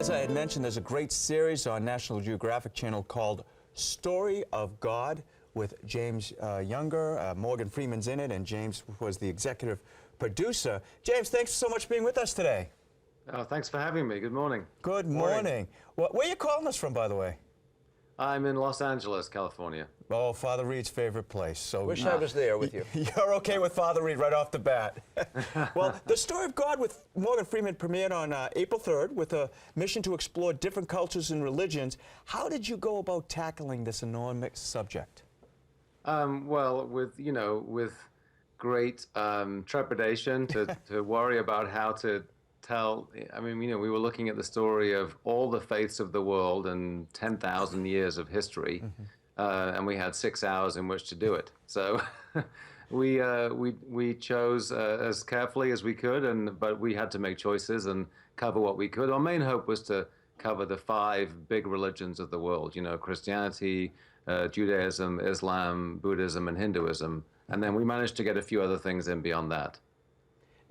As I had mentioned, there's a great series on National Geographic channel called Story of God with James Younger. Morgan Freeman's in it, and James was the executive producer. James, thanks so much for being with us today. Oh, thanks for having me. Good morning. Good morning. Well, where are you calling us from, by the way? I'm in Los Angeles, California. Oh, Father Reed's favorite place. So wish I was there with you. You're okay with Father Reed right off the bat. Well, the Story of God with Morgan Freeman premiered on April 3rd with a mission to explore different cultures and religions. How did you go about tackling this enormous subject? Well, with great trepidation to worry about how to tell. I mean, we were looking at the story of all the faiths of the world and 10,000 years of history, and we had 6 hours in which to do it. So we chose as carefully as we could, but we had to make choices and cover what we could. Our main hope was to cover the 5 big religions of the world. Christianity, Judaism, Islam, Buddhism, and Hinduism, and then we managed to get a few other things in beyond that.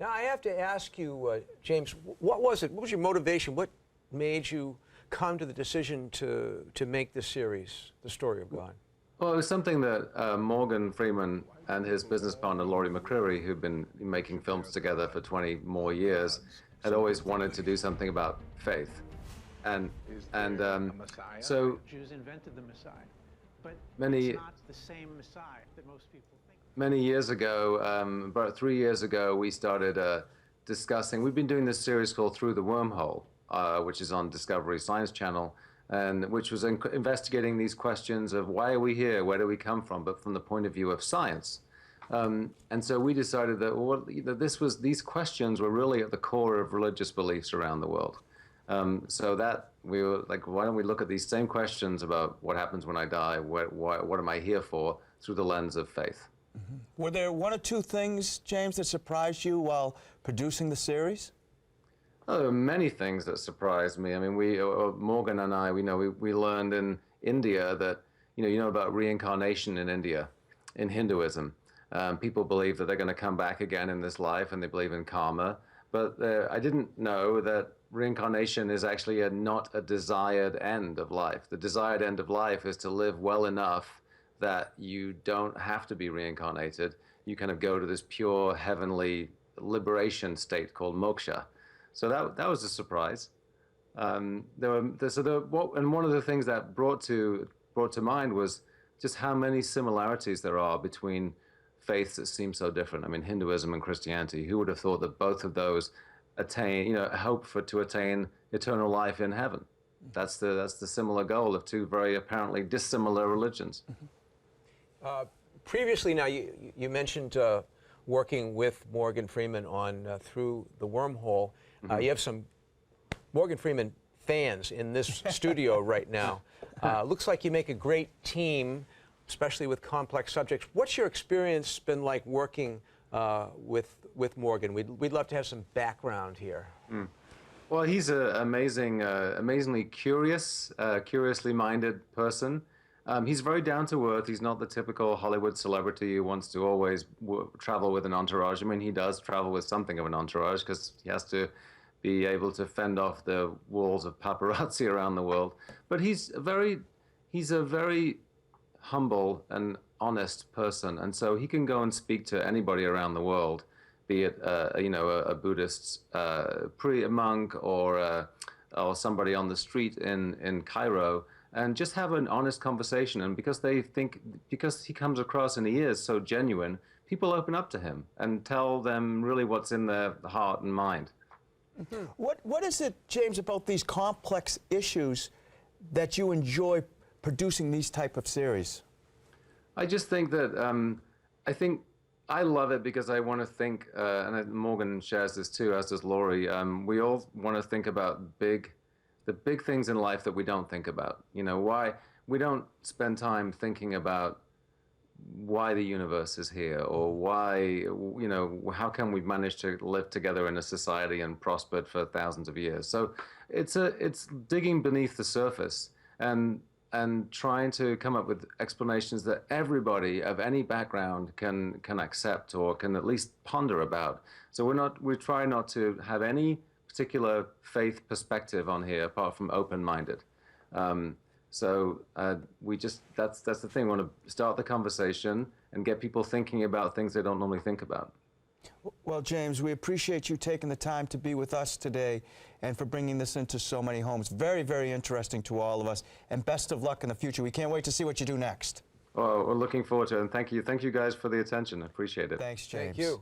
Now, I have to ask you, James, what was it? What was your motivation? What made you come to the decision to make this series, The Story of God? Well, it was something that Morgan Freeman and his business partner, Laurie McCreary, who've been making films together for 20 more years, had always wanted to do something about faith. So Jews invented the Messiah, but it's not the same Messiah that most people think. Many years ago, about 3 years ago, we started discussing. We've been doing this series called Through the Wormhole, which is on Discovery Science Channel, and which was investigating these questions of why are we here, where do we come from, but from the point of view of science. And so we decided that these questions were really at the core of religious beliefs around the world. So that we were like, why don't we look at these same questions about what happens when I die, what am I here for, through the lens of faith. Were there 1 or 2 things, James, that surprised you while producing the series? Oh, there were many things that surprised me. I mean, Morgan and I, we learned in India that, about reincarnation in India, in Hinduism. People believe that they're going to come back again in this life, and they believe in karma. But I didn't know that reincarnation is actually not a desired end of life. The desired end of life is to live well enough that you don't have to be reincarnated. You kind of go to this pure heavenly liberation state called moksha. So that was a surprise. And one of the things that brought to mind was just how many similarities there are between faiths that seem so different. I mean, Hinduism and Christianity. Who would have thought that both of those hope to attain eternal life in heaven? That's the similar goal of 2 very apparently dissimilar religions. Previously, now, you mentioned working with Morgan Freeman on Through the Wormhole. You have some Morgan Freeman fans in this studio right now. Looks like you make a great team, especially with complex subjects. What's your experience been like working with Morgan? We'd love to have some background here. Well, he's an amazingly curiously minded person. He's very down to earth. He's not the typical Hollywood celebrity who wants to always travel with an entourage. I mean, he does travel with something of an entourage because he has to be able to fend off the walls of paparazzi around the world. But he's a very humble and honest person, and so he can go and speak to anybody around the world, be it a Buddhist a monk or somebody on the street in Cairo, and just have an honest conversation. And because he comes across and he is so genuine, people open up to him and tell them really what's in their heart and mind. What is it, James, about these complex issues that you enjoy producing these type of series? I just think that I love it because I want to think, and Morgan shares this too, as does Laurie. We all want to think about the big things in life that we don't think about. Why we don't spend time thinking about why the universe is here, or why, how come we've managed to live together in a society and prospered for thousands of years. So it's digging beneath the surface and trying to come up with explanations that everybody of any background can accept or can at least ponder about. So we try not to have any particular faith perspective on here apart from open-minded. We just, that's the thing. We want to start the conversation and get people thinking about things they don't normally think about. Well, James, we appreciate you taking the time to be with us today and for bringing this into so many homes. Very, very interesting to all of us, and best of luck in the future. We can't wait to see what you do next. Well, we're looking forward to it, and thank you guys for the attention. I appreciate it. Thanks, James. Thank you.